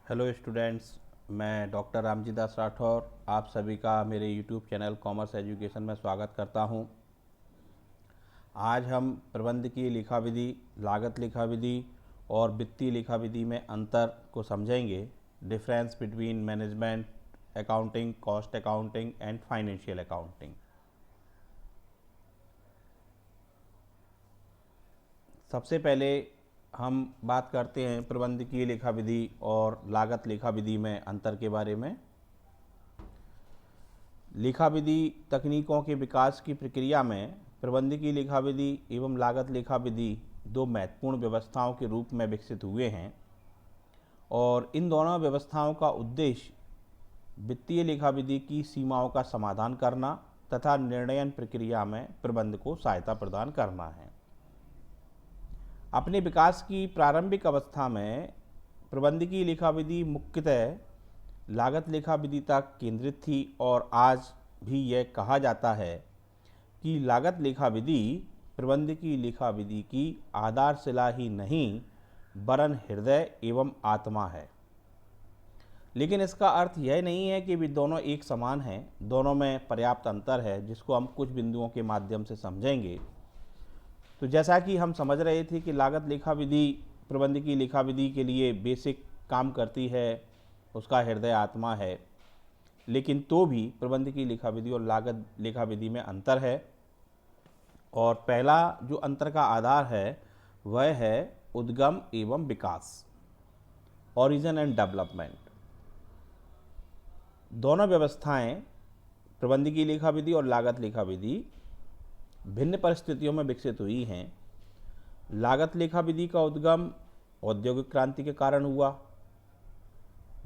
Hello students, मैं doctor Ramji दास राठौर आप सभी का मेरे यूट्यूब चैनल कॉमर्स एजुकेशन में स्वागत करता हूं। आज हम प्रबंधकीय लेखा विधि, लागत लेखा विधि और वित्तीय लेखा विधि में अंतर को समझेंगे। Difference between management accounting, cost accounting and financial accounting. सबसे पहले हम बात करते हैं प्रबंधकीय लेखा विधि और लागत लेखा विधि में अंतर के बारे में। लेखा विधि तकनीकों के विकास की प्रक्रिया में प्रबंधकीय लेखा विधि एवं लागत लेखा विधि दो महत्वपूर्ण व्यवस्थाओं के रूप में विकसित हुए हैं और इन दोनों व्यवस्थाओं का उद्देश्य वित्तीय लेखा विधि की सीमाओं का समाधान करना तथा निर्णयन प्रक्रिया में प्रबंध को सहायता प्रदान करना है। अपने विकास की प्रारंभिक अवस्था में प्रबंधकीय लेखा विधि मुख्यतः लागत लेखा विधि तक केंद्रित थी और आज भी यह कहा जाता है कि लागत लेखा विधि प्रबंधकीय लेखा विधि की आधारशिला ही नहीं वरन हृदय एवं आत्मा है। लेकिन इसका अर्थ यह नहीं है कि वे दोनों एक समान हैं, दोनों में पर्याप्त अंतर है जिसको हम कुछ बिंदुओं के माध्यम से समझेंगे। तो जैसा कि हम समझ रहे थे कि लागत लेखा विधि प्रबंधकीय लेखा विधि के लिए बेसिक काम करती है, उसका हृदय आत्मा है, लेकिन तो भी प्रबंधकीय लेखा विधि और लागत लेखा विधि में अंतर है। और पहला जो अंतर का आधार है वह है उद्गम एवं विकास, ओरिजिन एंड डेवलपमेंट। दोनों व्यवस्थाएं प्रबंधकीय लेखा विधि और लागत लेखा विधि भिन्न परिस्थितियों में विकसित हुई हैं। लागत लेखा विधि का उद्गम औद्योगिक क्रांति के कारण हुआ।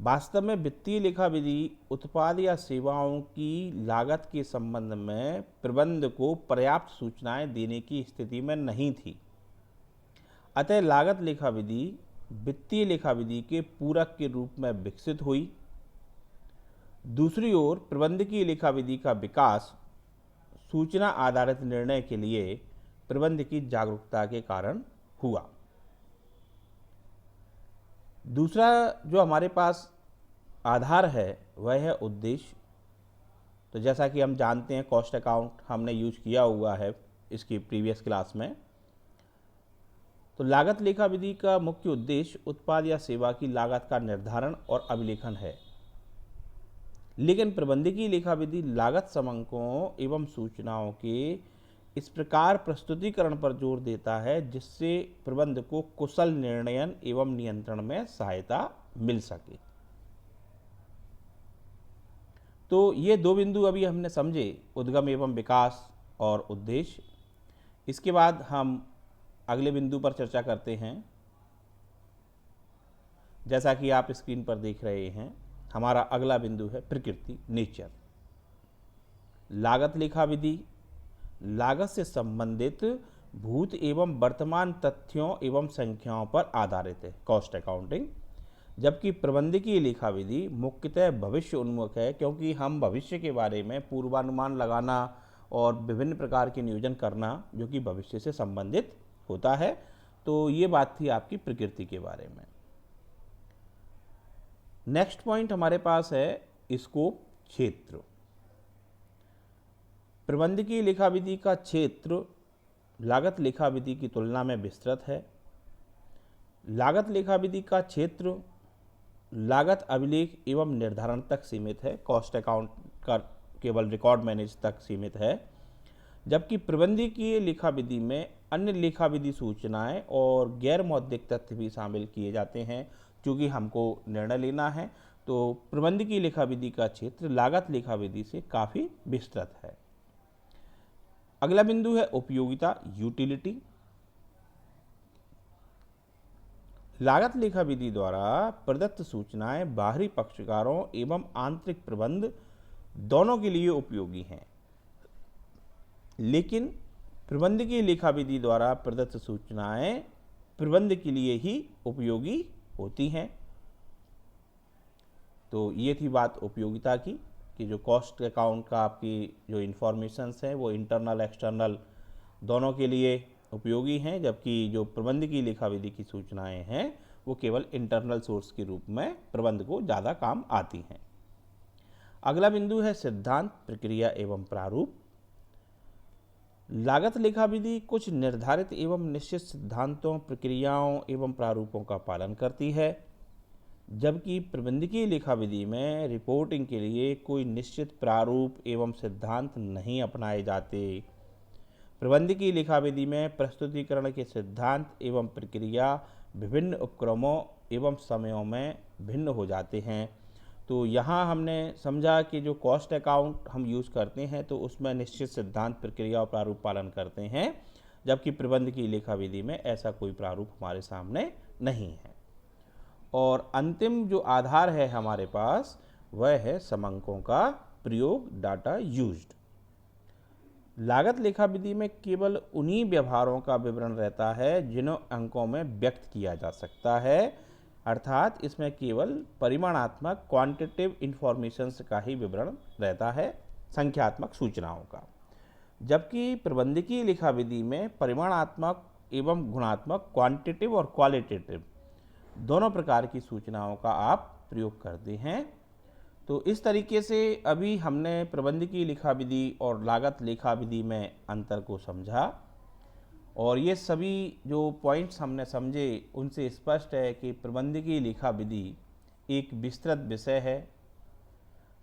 वास्तव में वित्तीय लेखा विधि उत्पाद या सेवाओं की लागत के संबंध में प्रबंध को पर्याप्त सूचनाएं देने की स्थिति में नहीं थी। अतः लागत लेखा विधि वित्तीय लेखा विधि के पूरक के रूप में विकसित हुई। दूसरी ओर प्रबंधकीय लेखा विधि का विकास सूचना आधारित निर्णय के लिए प्रबंध की जागरूकता के कारण हुआ। दूसरा जो हमारे पास आधार है वह है उद्देश्य। तो जैसा कि हम जानते हैं, कॉस्ट अकाउंट हमने यूज किया हुआ है इसकी प्रीवियस क्लास में। तो लागत लेखा विधि का मुख्य उद्देश्य उत्पाद या सेवा की लागत का निर्धारण और अभिलेखन है, लेकिन प्रबंधकीय लेखा विधि लागत समंकों एवं सूचनाओं के इस प्रकार प्रस्तुतिकरण पर जोर देता है जिससे प्रबंध को कुशल निर्णयन एवं नियंत्रण में सहायता मिल सके। तो ये दो बिंदु अभी हमने समझे, उद्गम एवं विकास और उद्देश्य। इसके बाद हम अगले बिंदु पर चर्चा करते हैं। जैसा कि आप स्क्रीन पर देख रहे हैं, हमारा अगला बिंदु है प्रकृति, नेचर। लागत लेखा विधि लागत से संबंधित भूत एवं वर्तमान तथ्यों एवं संख्याओं पर आधारित है, कॉस्ट अकाउंटिंग। जबकि प्रबंधकीय लेखा विधि मुख्यतः भविष्य उन्मुख है, क्योंकि हम भविष्य के बारे में पूर्वानुमान लगाना और विभिन्न प्रकार के नियोजन करना जो कि भविष्य से संबंधित होता है। तो ये बात थी आपकी प्रकृति के बारे में। नेक्स्ट पॉइंट हमारे पास है स्कोप, क्षेत्र। प्रबंधकीय लेखा विधि का क्षेत्र लागत लेखा विधि की तुलना में विस्तृत है। लागत लेखा विधि का क्षेत्र लागत अभिलेख एवं निर्धारण तक सीमित है, कॉस्ट अकाउंट का केवल रिकॉर्ड मैनेज तक सीमित है। जबकि प्रबंधकीय लेखा विधि में अन्य लेखा विधि सूचनाएं और गैर मौद्रिक तथ्य भी शामिल किए जाते हैं, क्योंकि हमको निर्णय लेना है। तो प्रबंधकीय लेखा विधि का क्षेत्र लागत लेखा विधि से काफ़ी विस्तृत है। अगला बिंदु है उपयोगिता, यूटिलिटी। लागत लेखा विधि द्वारा प्रदत्त सूचनाएं बाहरी पक्षकारों एवं आंतरिक प्रबंध दोनों के लिए उपयोगी हैं, लेकिन प्रबंधकीय लेखा विधि द्वारा प्रदत्त सूचनाएं प्रबंध के लिए ही उपयोगी होती हैं। तो ये थी बात उपयोगिता की, कि जो कॉस्ट अकाउंट का आपकी जो इन्फॉर्मेशंस हैं वो इंटरनल एक्सटर्नल दोनों के लिए उपयोगी हैं, जबकि जो प्रबंधकीय लेखा विधि की सूचनाएं हैं वो केवल इंटरनल सोर्स के रूप में प्रबंध को ज़्यादा काम आती हैं। अगला बिंदु है सिद्धांत, प्रक्रिया एवं प्रारूप। लागत लेखा विधि कुछ निर्धारित एवं निश्चित सिद्धांतों, प्रक्रियाओं एवं प्रारूपों का पालन करती है, जबकि प्रबंधकीय लेखा विधि में रिपोर्टिंग के लिए कोई निश्चित प्रारूप एवं सिद्धांत नहीं अपनाए जाते। प्रबंधकीय लेखा विधि में प्रस्तुतिकरण के सिद्धांत एवं प्रक्रिया विभिन्न उपक्रमों एवं समयों में भिन्न हो जाते हैं। तो यहाँ हमने समझा कि जो कॉस्ट अकाउंट हम यूज़ करते हैं तो उसमें निश्चित सिद्धांत, प्रक्रिया और प्रारूप पालन करते हैं, जबकि प्रबंधकीय लेखा विधि में ऐसा कोई प्रारूप हमारे सामने नहीं है। और अंतिम जो आधार है हमारे पास वह है समंकों का प्रयोग, डाटा यूज्ड। लागत लेखा विधि में केवल उन्हीं व्यवहारों का विवरण रहता है जिन्हें अंकों में व्यक्त किया जा सकता है, अर्थात इसमें केवल परिमाणात्मक क्वांटिटेटिव इंफॉर्मेशंस का ही विवरण रहता है, संख्यात्मक सूचनाओं का। जबकि प्रबंधकीय लेखा विधि में परिमाणात्मक एवं गुणात्मक, क्वांटिटेटिव और क्वालिटेटिव दोनों प्रकार की सूचनाओं का आप प्रयोग करते हैं। तो इस तरीके से अभी हमने प्रबंधकीय लेखा विधि और लागत लेखा विधि में अंतर को समझा, और ये सभी जो पॉइंट्स हमने समझे उनसे स्पष्ट है कि प्रबंधकीय लेखा विधि एक विस्तृत विषय है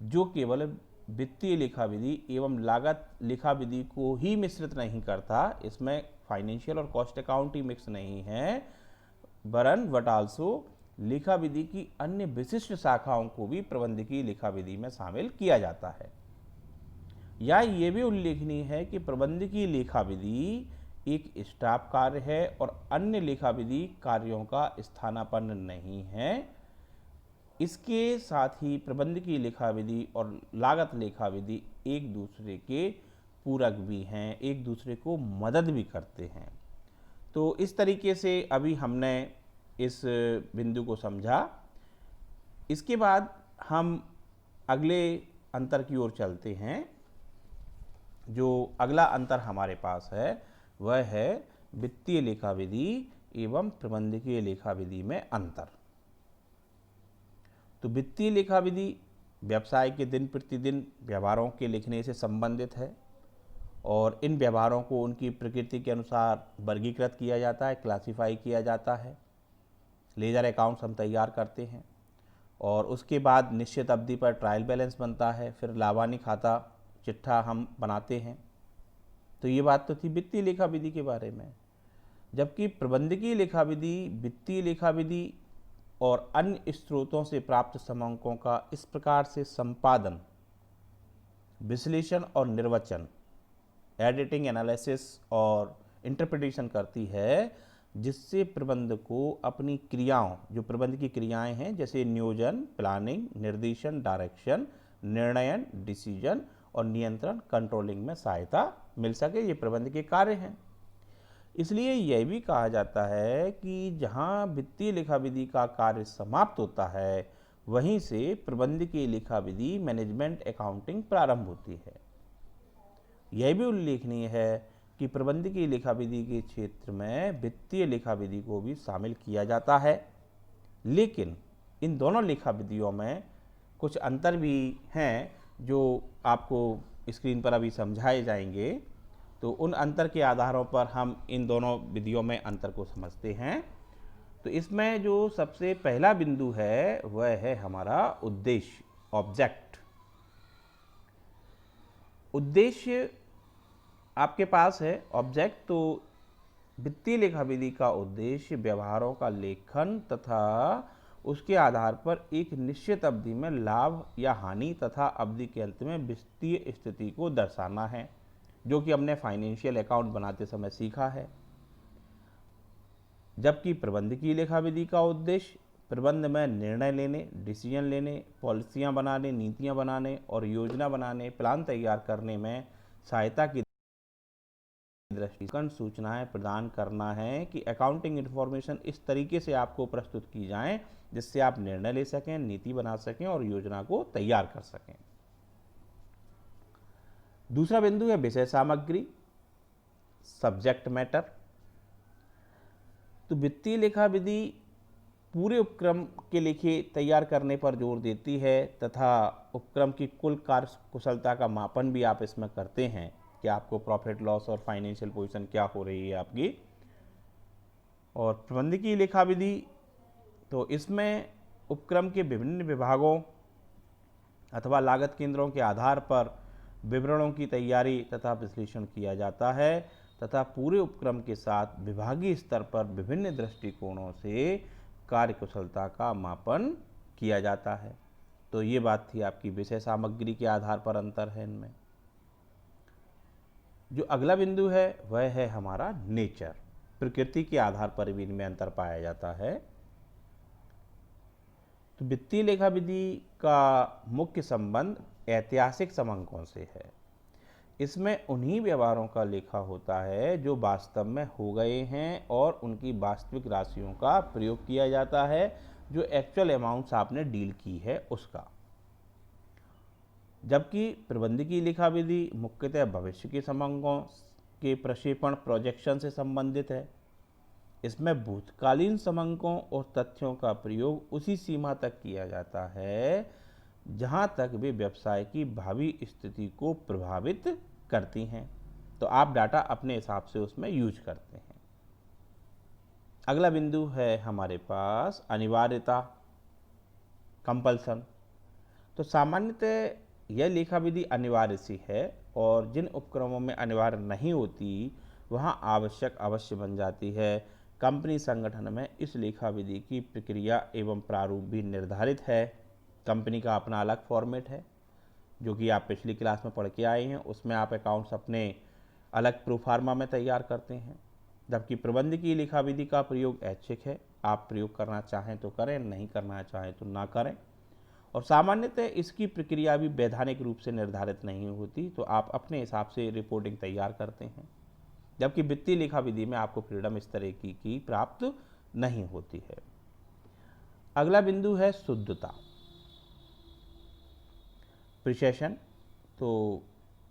जो केवल वित्तीय लेखा विधि एवं लागत लेखा विधि को ही मिश्रित नहीं करता, इसमें फाइनेंशियल और कॉस्ट अकाउंट ही मिक्स नहीं है, वरन बट आल्सो लेखा विधि की अन्य विशिष्ट शाखाओं को भी प्रबंधकीय लेखा विधि में शामिल किया जाता है। या ये भी उल्लेखनीय है कि प्रबंधकीय लेखा विधि एक स्टाफ कार्य है और अन्य लेखा विधि कार्यों का स्थानापन्न नहीं है। इसके साथ ही प्रबंधकीय लेखा विधि और लागत लेखा विधि एक दूसरे के पूरक भी हैं, एक दूसरे को मदद भी करते हैं। तो इस तरीके से अभी हमने इस बिंदु को समझा। इसके बाद हम अगले अंतर की ओर चलते हैं। जो अगला अंतर हमारे पास है वह है वित्तीय लेखा विधि एवं प्रबंधकीय लेखा विधि में अंतर। तो वित्तीय लेखा विधि व्यवसाय के दिन प्रतिदिन व्यवहारों के लिखने से संबंधित है और इन व्यवहारों को उनकी प्रकृति के अनुसार वर्गीकृत किया जाता है, क्लासिफाई किया जाता है। लेजर अकाउंट्स हम तैयार करते हैं और उसके बाद निश्चित अवधि पर ट्रायल बैलेंस बनता है, फिर लाभानी खाता चिट्ठा हम बनाते हैं। तो ये बात तो थी वित्तीय लेखा विधि के बारे में। जबकि प्रबंधकीय लेखा विधि वित्तीय लेखा विधि और अन्य स्रोतों से प्राप्त समंकों का इस प्रकार से संपादन, विश्लेषण और निर्वचन, एडिटिंग, एनालिसिस और इंटरप्रिटेशन करती है, जिससे प्रबंध को अपनी क्रियाओं, जो प्रबंध की क्रियाएं हैं जैसे नियोजन, प्लानिंग, निर्देशन, डायरेक्शन, निर्णयन, डिसीजन और नियंत्रण, कंट्रोलिंग में सहायता मिल सके। ये प्रबंध के कार्य हैं। इसलिए यह भी कहा जाता है कि जहां वित्तीय लेखा विधि का कार्य समाप्त होता है वहीं से प्रबंधकीय लेखा विधि, मैनेजमेंट अकाउंटिंग प्रारंभ होती है। यह भी उल्लेखनीय है कि प्रबंधकीय लेखा विधि के क्षेत्र में वित्तीय लेखा विधि को भी शामिल किया जाता है, लेकिन इन दोनों लेखा विधियों में कुछ अंतर भी हैं जो आपको स्क्रीन पर अभी समझाए जाएंगे। तो उन अंतर के आधारों पर हम इन दोनों विधियों में अंतर को समझते हैं। तो इसमें जो सबसे पहला बिंदु है वह है हमारा उद्देश्य, ऑब्जेक्ट। उद्देश्य आपके पास है, ऑब्जेक्ट। तो वित्तीय लेखा विधि का उद्देश्य व्यवहारों का लेखन तथा उसके आधार पर एक निश्चित अवधि में लाभ या हानि तथा अवधि के अंत में वित्तीय स्थिति को दर्शाना है, जो कि हमने फाइनेंशियल अकाउंट बनाते समय सीखा है। जबकि प्रबंधकीय लेखा विधि का उद्देश्य प्रबंध में निर्णय लेने, डिसीजन लेने, पॉलिसियां बनाने, नीतियां बनाने और योजना बनाने, प्लान तैयार करने में सहायता की दृष्टिकोण सूचनाएं प्रदान करना है कि अकाउंटिंग इंफॉर्मेशन इस तरीके से आपको प्रस्तुत की जाए जिससे आप निर्णय ले सकें, नीति बना सकें और योजना को तैयार कर सकें। दूसरा बिंदु है विषय सामग्री, सब्जेक्ट मैटर। तो वित्तीय लेखा विधि पूरे उपक्रम के लेखे तैयार करने पर जोर देती है तथा उपक्रम की कुल कार्य कुशलता का मापन भी आप इसमें करते हैं कि आपको प्रॉफिट लॉस और फाइनेंशियल पोजीशन क्या हो रही है आपकी। और प्रबंधकीय लेखा विधि तो इसमें उपक्रम के विभिन्न विभागों अथवा लागत केंद्रों के आधार पर विवरणों की तैयारी तथा विश्लेषण किया जाता है तथा पूरे उपक्रम के साथ विभागीय स्तर पर विभिन्न दृष्टिकोणों से कार्य कुशलता का मापन किया जाता है। तो ये बात थी आपकी विषय सामग्री के आधार पर अंतर है इनमें। जो अगला बिंदु है वह है हमारा नेचर, प्रकृति के आधार पर भी इनमें अंतर पाया जाता है। तो वित्तीय लेखा विधि का मुख्य संबंध ऐतिहासिक समंकों से है। इसमें उन्हीं व्यवहारों का लेखा होता है जो वास्तव में हो गए हैं और उनकी वास्तविक राशियों का प्रयोग किया जाता है, जो एक्चुअल अमाउंट्स आपने डील की है उसका। जबकि प्रबंधकीय लेखा विधि मुख्यतः भविष्य के समंकों के प्रक्षेपण प्रोजेक्शन से संबंधित है। इसमें भूतकालीन समंकों और तथ्यों का प्रयोग उसी सीमा तक किया जाता है जहां तक वे व्यवसाय की भावी स्थिति को प्रभावित करती हैं। तो आप डाटा अपने हिसाब से उसमें यूज करते हैं। अगला बिंदु है हमारे पास अनिवार्यता, कंपल्सन। तो सामान्यतः यह लेखा विधि अनिवार्य सी है और जिन उपक्रमों में अनिवार्य नहीं होती वहां आवश्यक अवश्य बन जाती है। कंपनी संगठन में इस लेखा विधि की प्रक्रिया एवं प्रारूप भी निर्धारित है। कंपनी का अपना अलग फॉर्मेट है जो कि आप पिछली क्लास में पढ़ के आए हैं, उसमें आप अकाउंट्स अपने अलग प्रोफार्मा में तैयार करते हैं। जबकि प्रबंधकीय लेखा विधि का प्रयोग ऐच्छिक है, आप प्रयोग करना चाहें तो करें, नहीं करना चाहें तो ना करें। और सामान्यतः इसकी प्रक्रिया भी वैधानिक रूप से निर्धारित नहीं होती, तो आप अपने हिसाब से रिपोर्टिंग तैयार करते हैं। जबकि वित्तीय लेखा विधि में आपको फ्रीडम इस तरह की प्राप्त नहीं होती है। अगला बिंदु है शुद्धता, प्रिसेशन। तो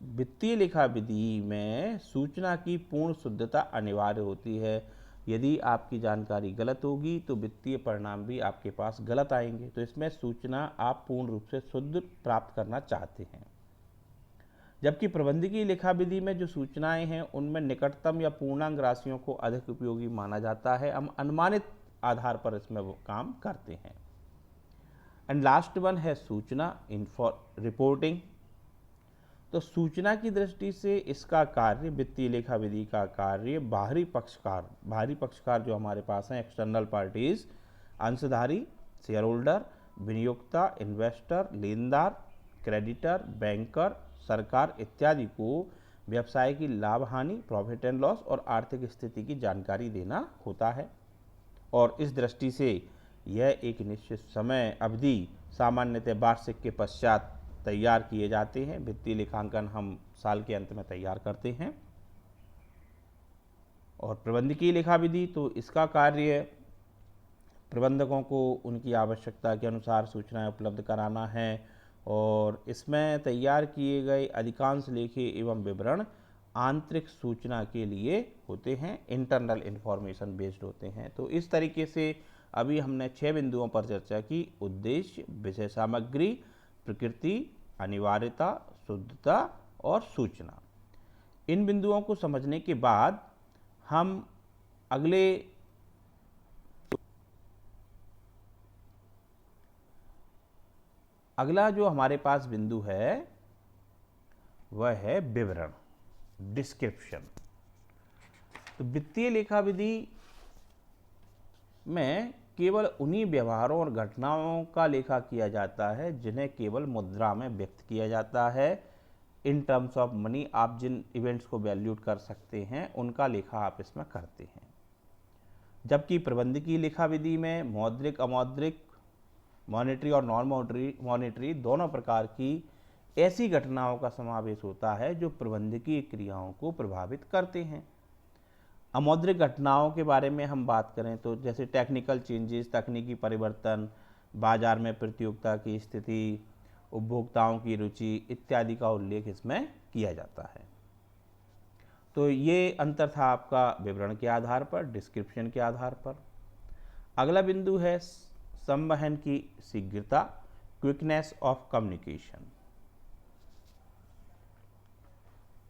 वित्तीय लेखा विधि में सूचना की पूर्ण शुद्धता अनिवार्य होती है। यदि आपकी जानकारी गलत होगी तो वित्तीय परिणाम भी आपके पास गलत आएंगे। तो इसमें सूचना आप पूर्ण रूप से शुद्ध प्राप्त करना चाहते हैं। जबकि प्रबंधकीय लेखा विधि में जो सूचनाएं हैं उनमें निकटतम या पूर्णांक राशियों को अधिक उपयोगी माना जाता है। हम अनुमानित आधार पर इसमें वो काम करते हैं। एंड लास्ट वन है सूचना रिपोर्टिंग। तो सूचना की दृष्टि से इसका कार्य, वित्तीय लेखा विधि का कार्य बाहरी पक्षकार जो हमारे पास हैं, एक्सटर्नल पार्टीज, अंशधारी, शेयर होल्डर, विनियोक्ता, इन्वेस्टर, लेनदार, क्रेडिटर, बैंकर, सरकार इत्यादि को व्यवसाय की लाभ हानि, प्रॉफिट एंड लॉस और आर्थिक स्थिति की जानकारी देना होता है। और इस दृष्टि से यह एक निश्चित समय अवधि सामान्यतः वार्षिक के पश्चात तैयार किए जाते हैं। वित्तीय लेखांकन हम साल के अंत में तैयार करते हैं। और प्रबंधकीय लेखा विधि तो इसका कार्य प्रबंधकों को उनकी आवश्यकता के अनुसार सूचनाएं उपलब्ध कराना है और इसमें तैयार किए गए अधिकांश लेखे एवं विवरण आंतरिक सूचना के लिए होते हैं, इंटरनल इंफॉर्मेशन बेस्ड होते हैं। तो इस तरीके से अभी हमने 6 बिंदुओं पर चर्चा की: उद्देश्य, विषय सामग्री, प्रकृति, अनिवार्यता, शुद्धता और सूचना। इन बिंदुओं को समझने के बाद हम अगला जो हमारे पास बिंदु है वह है विवरण, डिस्क्रिप्शन। तो वित्तीय लेखा विधि में केवल उन्हीं व्यवहारों और घटनाओं का लेखा किया जाता है जिन्हें केवल मुद्रा में व्यक्त किया जाता है। इन टर्म्स ऑफ मनी आप जिन इवेंट्स को वैल्यूट कर सकते हैं उनका लेखा आप इसमें करते हैं। जबकि प्रबंधकीय लेखा विधि में मौद्रिक, अमौद्रिक, मॉनेटरी और नॉन मॉनेटरी दोनों प्रकार की ऐसी घटनाओं का समावेश होता है जो प्रबंधकीय क्रियाओं को प्रभावित करते हैं। अमौद्रिक घटनाओं के बारे में हम बात करें तो जैसे टेक्निकल चेंजेस, तकनीकी परिवर्तन, बाजार में प्रतियोगिता की स्थिति, उपभोक्ताओं की रुचि इत्यादि का उल्लेख इसमें किया जाता है। तो ये अंतर था आपका विवरण के आधार पर, डिस्क्रिप्शन के आधार पर। अगला बिंदु है संवहन की शीघ्रता, क्विकनेस ऑफ कम्युनिकेशन।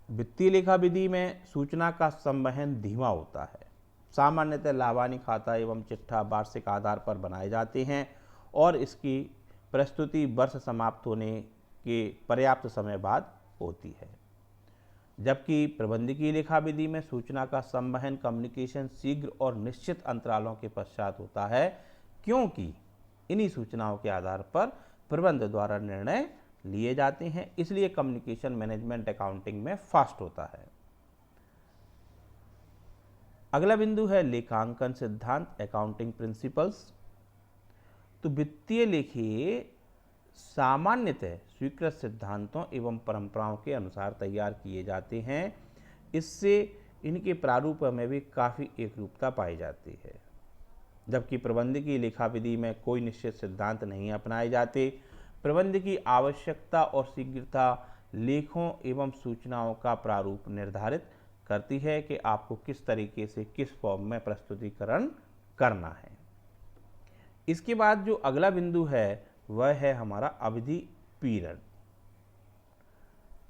वित्तीय लेखा विधि में सूचना का संवहन धीमा होता है। सामान्यतः लाभानी खाता एवं चिट्ठा वार्षिक आधार पर बनाए जाते हैं और इसकी प्रस्तुति वर्ष समाप्त होने के पर्याप्त समय बाद होती है, जबकि प्रबंधकीय लेखा विधि में सूचना का संवहन कम्युनिकेशन शीघ्र और निश्चित अंतरालों के पश्चात होता है, क्योंकि इन्हीं सूचनाओं के आधार पर प्रबंध द्वारा निर्णय लिए जाते हैं, इसलिए कम्युनिकेशन मैनेजमेंट अकाउंटिंग में फास्ट होता है। अगला बिंदु है लेखांकन सिद्धांत, अकाउंटिंग प्रिंसिपल्स। तो वित्तीय लेखे सामान्यतः स्वीकृत सिद्धांतों एवं परंपराओं के अनुसार तैयार किए जाते हैं। इससे इनके प्रारूप में भी काफ़ी एकरूपता पाई जाती है, जबकि प्रबंधकीय लेखा विधि में कोई निश्चित सिद्धांत नहीं अपनाए जाते। प्रबंध की आवश्यकता और शीघ्रता लेखों एवं सूचनाओं का प्रारूप निर्धारित करती है कि आपको किस तरीके से किस फॉर्म में प्रस्तुतिकरण करना है। इसके बाद जो अगला बिंदु है वह है हमारा अवधि, पीरियड।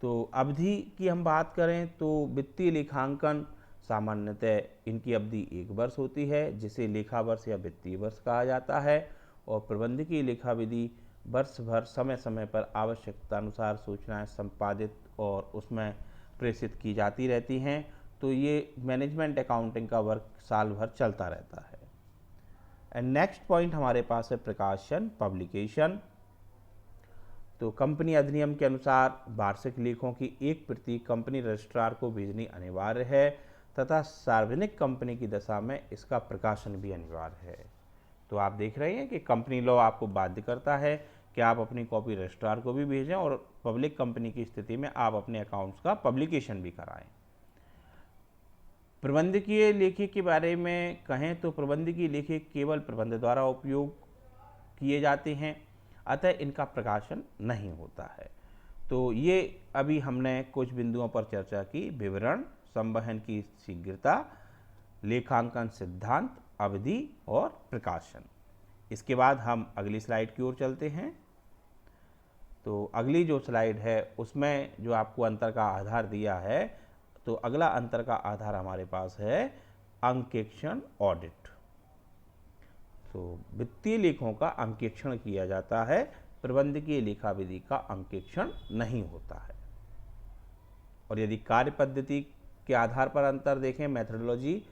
तो अवधि की हम बात करें तो वित्तीय लेखांकन सामान्यतः इनकी अवधि 1 वर्ष होती है, जिसे लेखा वर्ष या वित्तीय वर्ष कहा जाता है, और प्रबंधकीय लेखा विधि वर्ष भर समय समय पर आवश्यकता अनुसार सूचनाएं संपादित और उसमें प्रेषित की जाती रहती हैं। तो ये मैनेजमेंट अकाउंटिंग का वर्क साल भर चलता रहता है। एंड नेक्स्ट पॉइंट हमारे पास है प्रकाशन, पब्लिकेशन। तो कंपनी अधिनियम के अनुसार वार्षिक लेखों की एक प्रति कंपनी रजिस्ट्रार को भेजनी अनिवार्य है तथा सार्वजनिक कंपनी की दशा में इसका प्रकाशन भी अनिवार्य है। तो आप देख रहे हैं कि कंपनी लॉ आपको बाध्य करता है कि आप अपनी कॉपी रजिस्ट्रार को भी भेजें और पब्लिक कंपनी की स्थिति में आप अपने अकाउंट्स का पब्लिकेशन भी कराएं। प्रबंधकीय लेखे के बारे में कहें तो प्रबंधकीय लेखे केवल प्रबंध द्वारा उपयोग किए जाते हैं, अतः इनका प्रकाशन नहीं होता है। तो ये अभी हमने कुछ बिंदुओं पर चर्चा की: विवरण, संवहन की शीघ्रता, लेखांकन सिद्धांत, अवधि और प्रकाशन। इसके बाद हम अगली स्लाइड की ओर चलते हैं। तो अगली जो स्लाइड है उसमें जो आपको अंतर का आधार दिया है, तो अगला अंतर का आधार हमारे पास है अंकेक्षण ऑडिट। तो वित्तीय लेखों का अंकेक्षण किया जाता है, प्रबंधकीय लेखा विधि का अंकेक्षण नहीं होता है। और यदि कार्य पद्धति के आधार पर अंतर देखें, मेथडोलॉजी,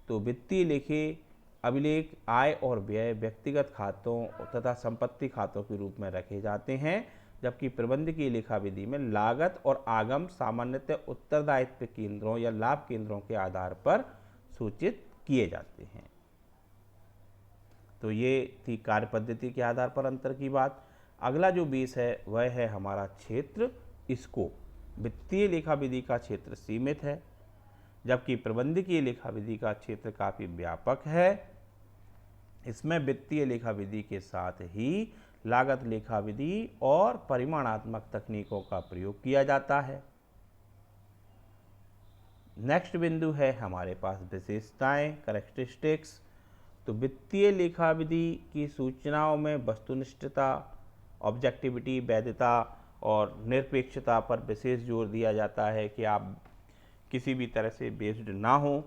तो वित्तीय लेखे अभिलेख आय और व्यय व्यक्तिगत खातों तथा संपत्ति खातों के रूप में रखे जाते हैं, जबकि प्रबंधकीय लेखा विधि में लागत और आगम सामान्यतः उत्तरदायित्व केंद्रों या लाभ केंद्रों के आधार पर सूचित किए जाते हैं। तो ये थी कार्य पद्धति के आधार पर अंतर की बात। अगला जो बेस है वह है हमारा क्षेत्र, स्कोप। वित्तीय लेखा विधि का क्षेत्र सीमित है, जबकि प्रबंधकीय लेखा विधि का क्षेत्र काफ़ी व्यापक है। इसमें वित्तीय लेखा विधि के साथ ही लागत लेखा विधि और परिमाणात्मक तकनीकों का प्रयोग किया जाता है। नेक्स्ट बिंदु है हमारे पास विशेषताएं, कैरेक्टरिस्टिक्स। तो वित्तीय लेखा विधि की सूचनाओं में वस्तुनिष्ठता, ऑब्जेक्टिविटी, वैधता और निरपेक्षता पर विशेष जोर दिया जाता है कि आप किसी भी तरह से बेस्ड ना हो।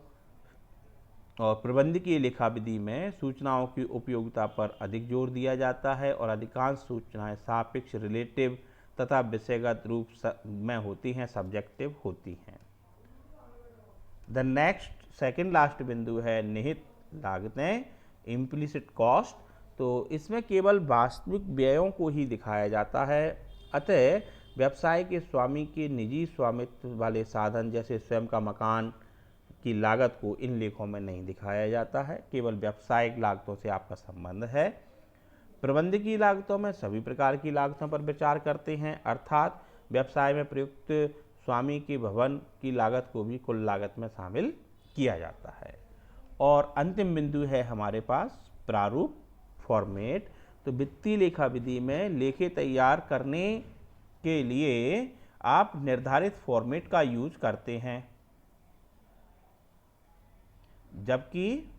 और प्रबंधकीय लेखा विधि में सूचनाओं की उपयोगिता पर अधिक जोर दिया जाता है और अधिकांश सूचनाएं सापेक्ष, रिलेटिव तथा विषयगत रूप में होती हैं, सब्जेक्टिव होती हैं। द नेक्स्ट सेकंड लास्ट बिंदु है निहित लागतें, इम्प्लिसिट कॉस्ट। तो इसमें केवल वास्तविक व्ययों को ही दिखाया जाता है, अतः व्यवसाय के स्वामी के निजी स्वामित्व वाले साधन जैसे स्वयं का मकान की लागत को इन लेखों में नहीं दिखाया जाता है। केवल व्यावसायिक लागतों से आपका संबंध है। प्रबंधकीय लागतों में सभी प्रकार की लागतों पर विचार करते हैं, अर्थात व्यवसाय में प्रयुक्त स्वामी के भवन की लागत को भी कुल लागत में शामिल किया जाता है। और अंतिम बिंदु है हमारे पास प्रारूप, फॉर्मेट। तो वित्तीय लेखा विधि में लेखे तैयार करने के लिए आप निर्धारित फॉर्मेट का यूज करते हैं। जबकि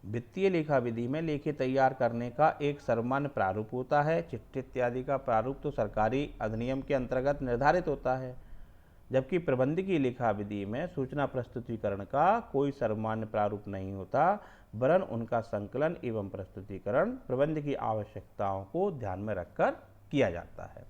वित्तीय लेखा विधि में लेखे तैयार करने का एक सामान्य प्रारूप होता है। चिट्ठी इत्यादि का प्रारूप तो सरकारी अधिनियम के अंतर्गत निर्धारित होता है, जबकि प्रबंधकीय लेखा विधि में सूचना प्रस्तुतिकरण का कोई सामान्य प्रारूप नहीं होता, वरन उनका संकलन एवं प्रस्तुतिकरण प्रबंध की आवश्यकताओं को ध्यान में रखकर किया जाता है।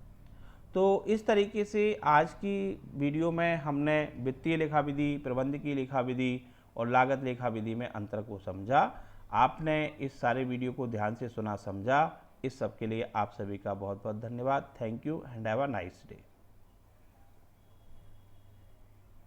तो इस तरीके से आज की वीडियो में हमने वित्तीय लेखा विधि, प्रबंधकीय लेखा विधि और लागत लेखा विधि में अंतर को समझा। आपने इस सारे वीडियो को ध्यान से सुना, समझा। इस सब के लिए आप सभी का बहुत बहुत धन्यवाद। Thank you and have a nice day.